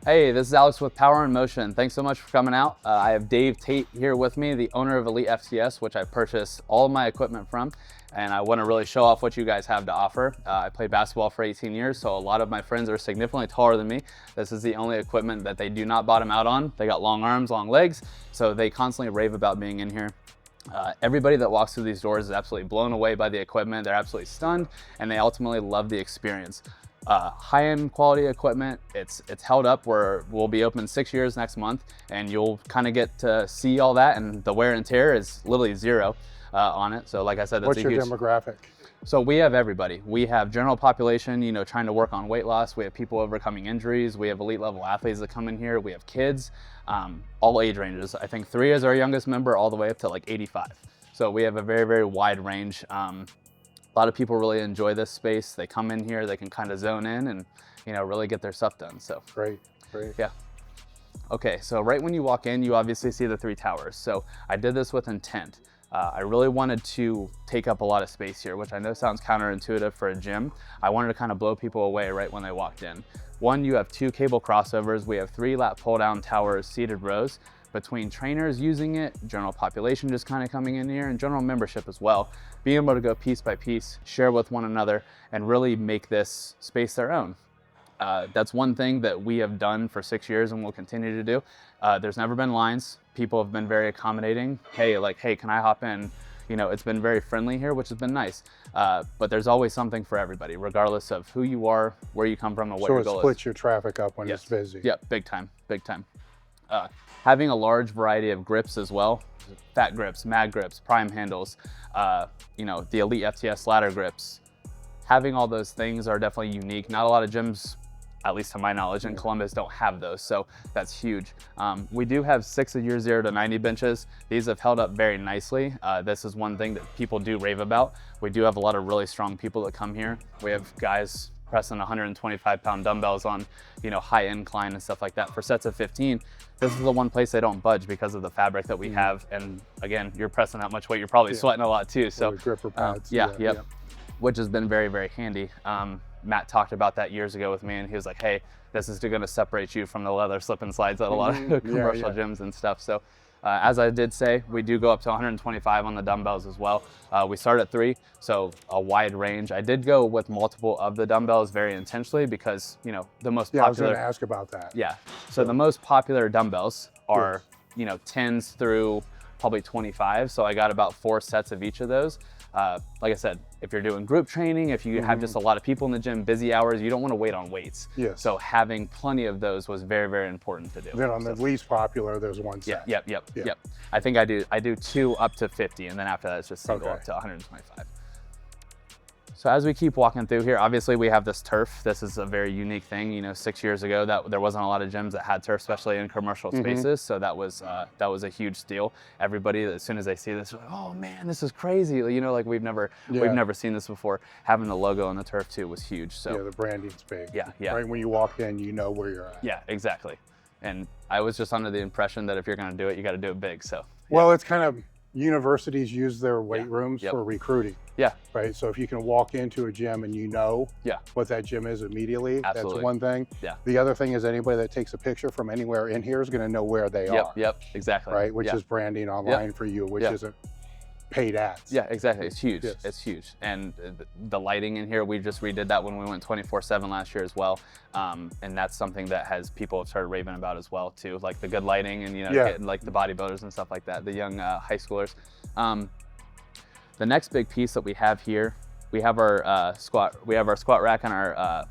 Hey, this is Alex with Power and Motion. Thanks so much for coming out. I have Dave Tate here with me, the owner of EliteFTS, which I purchased all of my equipment from, and I want to really show off what you guys have to offer. I played basketball for 18 years, so a lot of my friends are significantly taller than me. This is the only equipment that they do not bottom out on. They got long arms, long legs, so they constantly rave about being in here. Everybody that walks through these doors is absolutely blown away by the equipment. They're absolutely stunned, and they ultimately love the experience. High-end quality equipment. It's held up. We'll be open 6 years next month, and you'll kind of get to see all that, and the wear and tear is literally zero on it. So like I said, what's your demographic? So we have everybody. We have general population, you know, trying to work on weight loss. We have people overcoming injuries. We have elite level athletes that come in here. We have kids, all age ranges. I think 3 is our youngest member, all the way up to like 85. So we have a very, very wide range. A lot of people really enjoy this space. They come in here, they can kind of zone in and, you know, really get their stuff done. So great. Yeah. Okay, so right when you walk in, you obviously see the 3 towers. So I did this with intent. I really wanted to take up a lot of space here, which I know sounds counterintuitive for a gym. I wanted to kind of blow people away right when they walked in. One, you have 2 cable crossovers. We have 3 lat pull down towers, seated rows. Between trainers using it, general population just kind of coming in here, and general membership as well, being able to go piece by piece, share with one another, and really make this space their own. That's one thing that we have done for 6 years and will continue to do. There's never been lines. People have been very accommodating. Hey, can I hop in? You know, it's been very friendly here, which has been nice. But there's always something for everybody, regardless of who you are, where you come from, or what your goal is. So it splits your traffic up when it's busy. Yeah, big time, big time. Having a large variety of grips as well, fat grips, mag grips, prime handles, you know, the EliteFTS ladder grips. Having all those things are definitely unique. Not a lot of gyms, at least to my knowledge, in Columbus don't have those, so that's huge. We do have 6 of your 0 to 90 benches. These have held up very nicely. This is one thing that people do rave about. We do have a lot of really strong people that come here. We have guys pressing 125-pound dumbbells on, you know, high incline and stuff like that for sets of 15. This is the one place they don't budge because of the fabric that we have. And again, you're pressing that much weight, you're probably sweating a lot too. So gripper pads. Which has been very, very handy. Matt talked about that years ago with me, and he was like, hey, this is going to separate you from the leather slip and slides at a lot of commercial gyms and stuff. So as I did say, we do go up to 125 on the dumbbells as well. We start at 3, so a wide range. I did go with multiple of the dumbbells very intentionally because, you know, the most popular. I was going to ask about that. Yeah. So the most popular dumbbells are, you know, 10s through probably 25. So I got about 4 sets of each of those. Like I said, if you're doing group training, if you have just a lot of people in the gym, busy hours, you don't want to wait on weights. Yes. So having plenty of those was very, very important to do. Then on the least popular, there's 1 set. Yep. I think I do 2 up to 50, and then after that, it's just single up to 125. So as we keep walking through here, obviously we have this turf. This is a very unique thing. You know, 6 years ago, that there wasn't a lot of gyms that had turf, especially in commercial spaces. So that was a huge deal. Everybody, as soon as they see this, they're like, oh man, this is crazy. You know, like we've never seen this before. Having the logo on the turf too was huge. So yeah, the branding's big. Yeah. Right when you walk in, you know where you're at. Yeah, exactly. And I was just under the impression that if you're going to do it, you got to do it big. So well, it's kind of, universities use their weight rooms for recruiting. Yeah. Right. So if you can walk into a gym and you know what that gym is immediately, Absolutely. That's one thing. Yeah. The other thing is anybody that takes a picture from anywhere in here is going to know where they are. Yep. Exactly. Right. Which is branding online for you, which isn't paid ads. Yeah, exactly. It's huge. Yes. It's huge. And the lighting in here, we just redid that when we went 24/7 last year as well. And that's something that people have started raving about as well too, like the good lighting and, you know, getting like the bodybuilders and stuff like that, the young high schoolers. The next big piece that we have here, we have our squat rack and our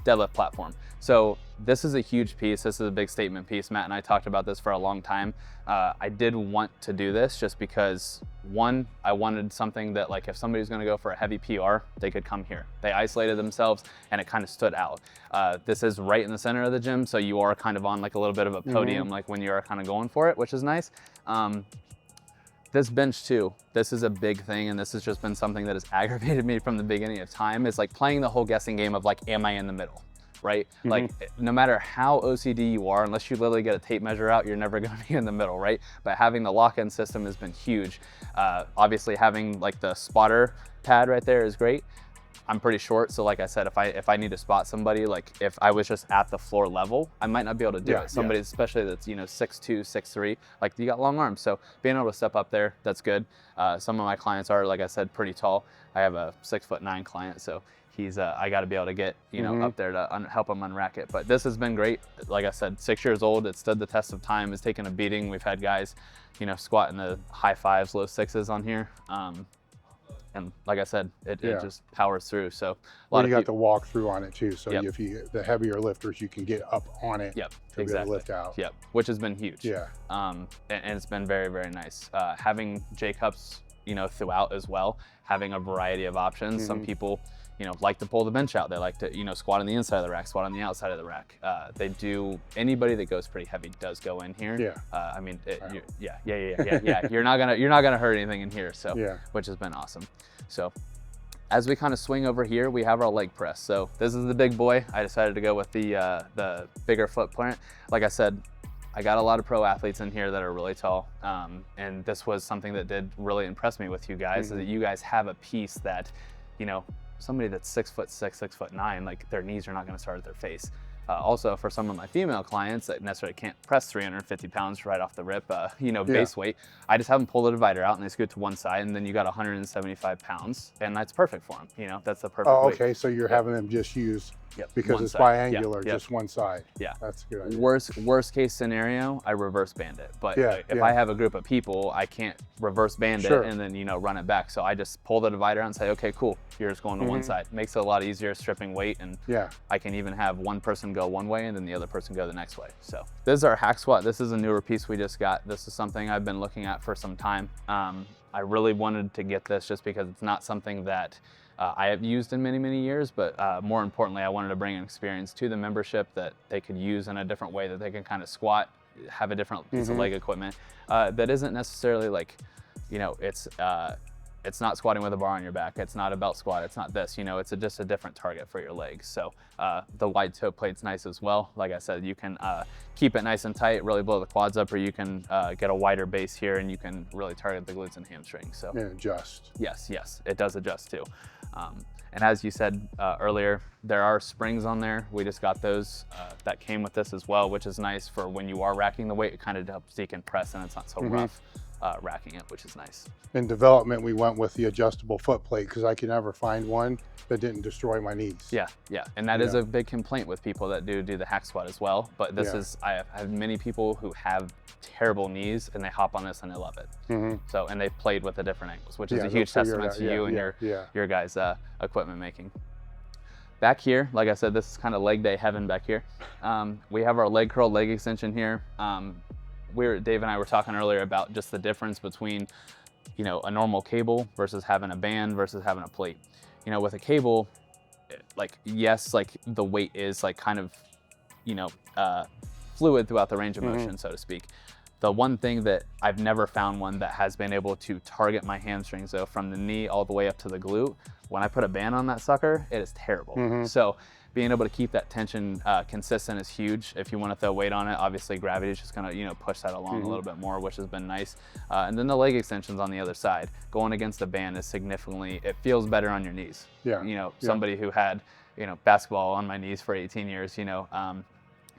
deadlift platform. So this is a huge piece. This is a big statement piece. Matt and I talked about this for a long time. I did want to do this just because, one, I wanted something that, like, if somebody's going to go for a heavy PR, they could come here. They isolated themselves and it kind of stood out. This is right in the center of the gym, so you are kind of on like a little bit of a podium, like when you're kind of going for it, which is nice. This bench too, this is a big thing, and this has just been something that has aggravated me from the beginning of time, is like playing the whole guessing game of like, am I in the middle? Right? Like, no matter how OCD you are, unless you literally get a tape measure out, you're never gonna be in the middle, right? But having the lock-in system has been huge. Obviously having like the spotter pad right there is great. I'm pretty short, so like I said, if I need to spot somebody, like if I was just at the floor level, I might not be able to do it. Somebody especially that's 6'2", 6'3", like you got long arms, so being able to step up there, that's good. Some of my clients are, like I said, pretty tall. I have a 6'9" client, so he's I got to be able to get up there to help him unrack it. But this has been great. Like I said, 6 years old. It stood the test of time. It's taken a beating. We've had guys, squat in the high 5s, low 6s on here. And like I said, it just powers through. So a lot of you got the walk through on it too. So if the heavier lifters, you can get up on it. To be able to lift out. Which has been huge. Yeah. And it's been very, very nice. Having J cups, throughout as well, having a variety of options. Some people, like to pull the bench out. They like to, squat on the inside of the rack, squat on the outside of the rack. Anybody that goes pretty heavy does go in here. I mean, You're not gonna hurt anything in here. So, which has been awesome. So, as we kind of swing over here, we have our leg press. So this is the big boy. I decided to go with the bigger footprint. Like I said, I got a lot of pro athletes in here that are really tall. And this was something that did really impress me with you guys, is that you guys have a piece that, somebody that's 6'6", 6'9", like their knees are not going to start at their face. Also, for some of my female clients that necessarily can't press 350 pounds right off the rip, base weight, I just have them pull the divider out and they scoot to one side, and then you got 175 pounds, and that's perfect for them. That's the perfect weight. Okay, so you're having them just use, because it's biangular, just one side. That's a good idea. Worst case scenario, I reverse band it. But if I have a group of people, I can't reverse band it and then run it back. So I just pull the divider out and say, okay, cool, here's going to one side. Makes it a lot easier stripping weight, and I can even have one person go one way and then the other person go the next way. So this is our hack squat. This is a newer piece we just got. This is something I've been looking at for some time. I really wanted to get this just because it's not something that I have used in many, many years, but more importantly, I wanted to bring an experience to the membership that they could use in a different way, that they can kind of squat, have a different piece of leg equipment that isn't necessarily like, it's not squatting with a bar on your back. It's not a belt squat. It's not this, it's just a different target for your legs. So the wide toe plate's nice as well. Like I said, you can keep it nice and tight, really blow the quads up, or you can get a wider base here and you can really target the glutes and hamstrings. So adjust. Yes, it does adjust too. And as you said earlier, there are springs on there. We just got those that came with this as well, which is nice for when you are racking the weight. It kind of helps so you can press and it's not so rough. Racking it, which is nice. In development, we went with the adjustable foot plate because I could never find one that didn't destroy my knees. Yeah, and that is a big complaint with people that do the hack squat as well. But this is, I have had many people who have terrible knees and they hop on this and they love it. So, and they've played with the different angles, which is a huge testament to you and your guys' equipment making. Back here, like I said, this is kind of leg day heaven back here. We have our leg curl, leg extension here. Dave and I were talking earlier about just the difference between, a normal cable versus having a band versus having a plate. With a cable, yes, the weight is kind of, fluid throughout the range of motion, so to speak. The one thing that I've never found one that has been able to target my hamstrings, though, from the knee all the way up to the glute, when I put a band on that sucker, it is terrible. So being able to keep that tension consistent is huge. If you want to throw weight on it, obviously gravity is just going to push that along a little bit more, which has been nice. And then the leg extensions on the other side, going against the band is significantly, it feels better on your knees. Somebody who had basketball on my knees for 18 years,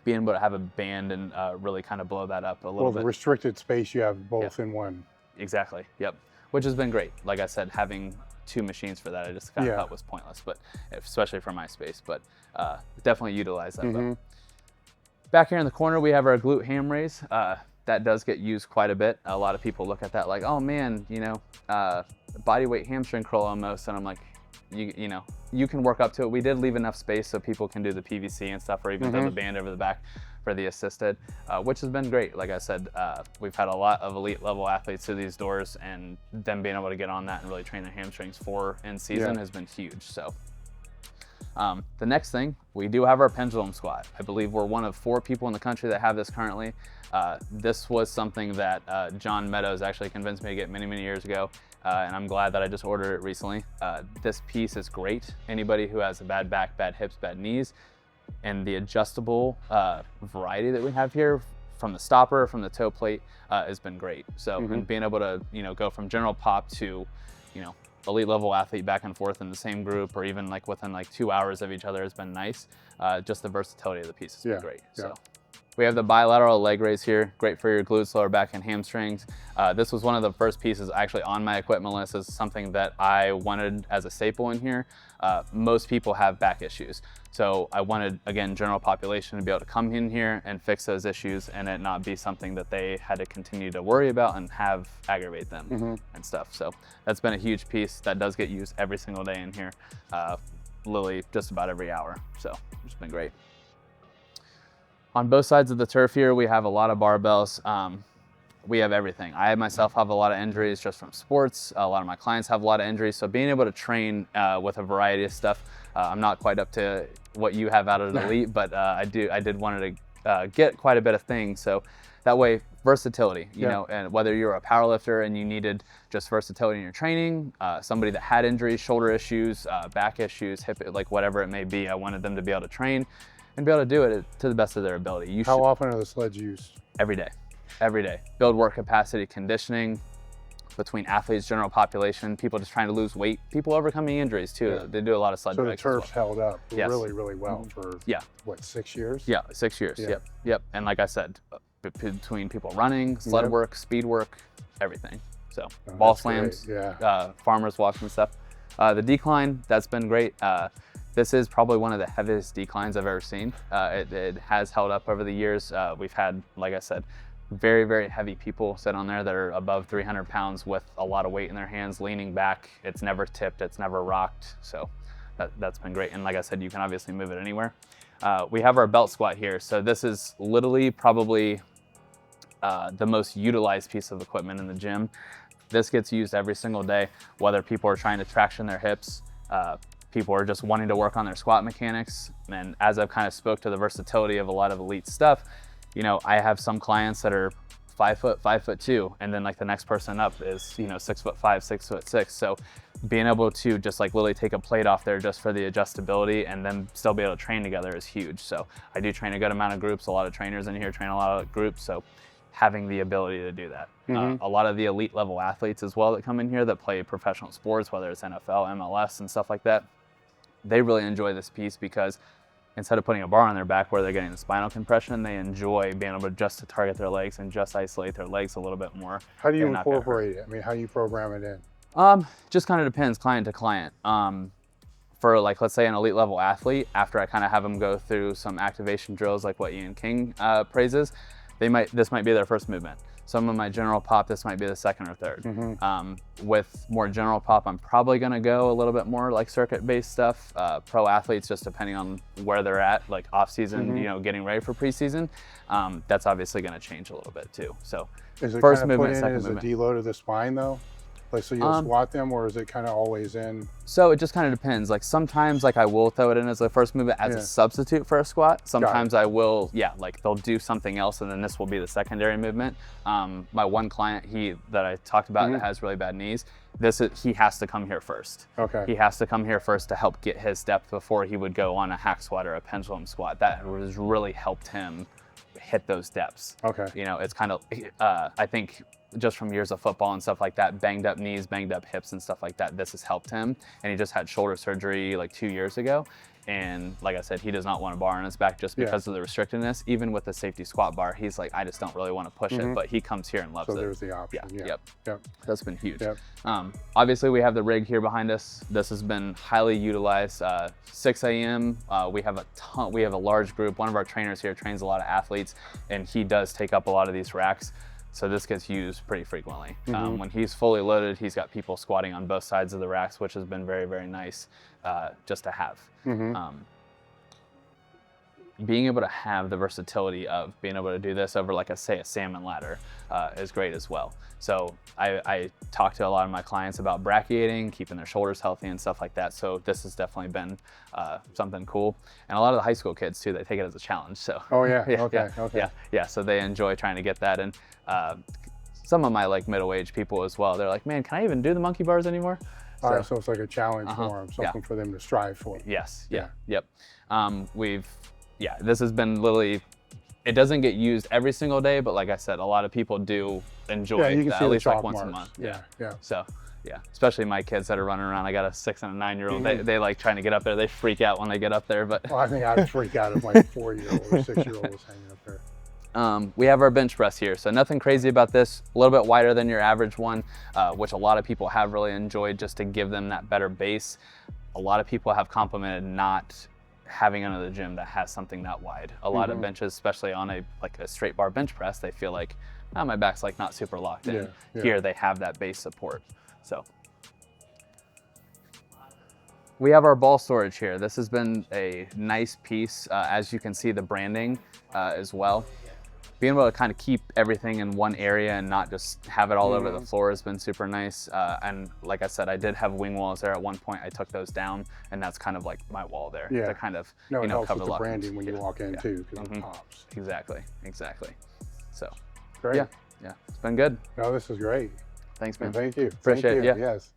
being able to have a band and really kind of blow that up a little bit. Well, the restricted space you have both in one. Exactly. Which has been great. Like I said, having 2 machines for that, I just kind of thought was pointless, but especially for my space, but definitely utilize that. Back here in the corner, we have our glute ham raise. That does get used quite a bit. A lot of people look at that like, oh man, body weight hamstring curl almost, and I'm like, you can work up to it. We did leave enough space so people can do the PVC and stuff, or even throw the band over the back for the assisted, which has been great. Like I said, we've had a lot of elite level athletes through these doors, and them being able to get on that and really train their hamstrings for in season has been huge. So the next thing, we do have our pendulum squat. I believe we're one of 4 people in the country that have this currently. This was something that John Meadows actually convinced me to get many, many years ago. And I'm glad that I just ordered it recently. This piece is great. Anybody who has a bad back, bad hips, bad knees, and the adjustable variety that we have here, from the stopper, from the toe plate, has been great. So and being able to go from general pop to elite level athlete back and forth in the same group, or even like within like 2 hours of each other has been nice. Just the versatility of the piece has been great. So. We have the bilateral leg raise here, great for your glutes, lower back, and hamstrings. This was one of the first pieces actually on my equipment list. This is something that I wanted as a staple in here. Most people have back issues. So I wanted, again, general population to be able to come in here and fix those issues and it not be something that they had to continue to worry about and have aggravate them and stuff. So that's been a huge piece that does get used every single day in here, literally just about every hour. So it's been great. On both sides of the turf here, we have a lot of barbells. We have everything. I myself have a lot of injuries just from sports. A lot of my clients have a lot of injuries. So being able to train with a variety of stuff, I'm not quite up to what you have out at Elite, but I did want to get quite a bit of things. So that way, versatility, you know, and whether you're a power lifter and you needed just versatility in your training, somebody that had injuries, shoulder issues, back issues, hip, like whatever it may be, I wanted them to be able to train and be able to do it to the best of their ability. How often are the sleds used? Every day, every day. Build work capacity, conditioning between athletes, general population, people just trying to lose weight, people overcoming injuries too. They do a lot of sled. So the turf's held up really, really well for what, 6 years? Yeah, 6 years. Yep. And like I said, between people running, sled work, speed work, everything. So ball slams, farmers walks and stuff. The decline, that's been great. This is probably one of the heaviest declines I've ever seen. It has held up over the years. We've had, like I said, very, very heavy people sit on there that are above 300 pounds with a lot of weight in their hands, leaning back. It's never tipped, it's never rocked. So that's been great. And like I said, you can obviously move it anywhere. We have our belt squat here. So this is literally probably the most utilized piece of equipment in the gym. This gets used every single day, whether people are trying to traction their hips, people are just wanting to work on their squat mechanics. And as I've kind of spoke to the versatility of a lot of elite stuff, you know, I have some clients that are 5 foot, 5'2", and then like the next person up is, you know, 6'5", 6'6". So being able to just like literally take a plate off there just for the adjustability and then still be able to train together is huge. So I do train a good amount of groups. A lot of trainers in here train a lot of groups. So having the ability to do that. A lot of the elite level athletes as well that come in here that play professional sports, whether it's NFL, MLS and stuff like that, they really enjoy this piece because instead of putting a bar on their back where they're getting the spinal compression, they enjoy being able just to target their legs and just isolate their legs a little bit more. How do you incorporate it? I mean, how do you program it in? Just kind of depends client to client. For like, let's say an elite level athlete, after I kind of have them go through some activation drills like what Ian King praises, this might be their first movement. Some of my general pop, this might be the second or third. With more general pop, I'm probably gonna go a little bit more like circuit-based stuff. Pro athletes, just depending on where they're at, like off-season, you know, getting ready for preseason, that's obviously gonna change a little bit too. So is it first kind of movement, put in second as movement. a deload of the spine though? Like, so you'll squat them, or is it kind of always in? So it just kind of depends. Like sometimes like I will throw it in as a first movement as a substitute for a squat. Sometimes I will, like they'll do something else and then this will be the secondary movement. My one client that I talked about that has really bad knees, he has to come here first. He has to come here first to help get his depth before he would go on a hack squat or a pendulum squat. That has really helped him hit those depths. You know, it's kind of, I think, just from years of football and stuff like that, banged up knees, banged up hips and stuff like that, this has helped him. And he just had shoulder surgery like 2 years ago. And like I said, he does not want a bar on his back just because of the restrictedness. Even with the safety squat bar, he's like, I just don't really want to push it, but he comes here and loves it. So there's the option. That's been huge. Obviously we have the rig here behind us. This has been highly utilized. 6 a.m. We have a large group. One of our trainers here trains a lot of athletes and he does take up a lot of these racks. So this gets used pretty frequently. When he's fully loaded, he's got people squatting on both sides of the racks, which has been very, very nice just to have. Being able to have the versatility of being able to do this over, like say a salmon ladder is great as well. So I talk to a lot of my clients about brachiating, keeping their shoulders healthy and stuff like that. So this has definitely been something cool. And a lot of the high school kids too, they take it as a challenge. So so they enjoy trying to get that. And some of my like middle-aged people as well, they're like, man, can I even do the monkey bars anymore? So it's like a challenge for them, something for them to strive for. This has been literally, it doesn't get used every single day, but like I said, a lot of people do enjoy you can see at least the like chalk once marks. a month. So Yeah, especially my kids that are running around. I got a 6 and a 9-year-old. They like trying to get up there. They freak out when they get up there. But well, I think I'd freak out if my 4-year-old or 6-year-old was hanging up there. We have our bench press here. So nothing crazy about this. A little bit wider than your average one, which a lot of people have really enjoyed just to give them that better base. A lot of people have complimented not having another gym that has something that wide. A lot of benches, especially on a straight bar bench press, they feel like, oh, my back's like not super locked in. Here they have that base support. So we have our ball storage here. This has been a nice piece. As you can see, the branding as well. Being able to kind of keep everything in one area and not just have it all over the floor has been super nice. And like I said, I did have wing walls there at one point. I took those down, and that's kind of like my wall there to kind of it helps cover with the branding when you walk in too, because it pops. Exactly. So Great. yeah, it's been good. No, this is great. Thanks, man. And thank you. Appreciate it. Yeah. Yes.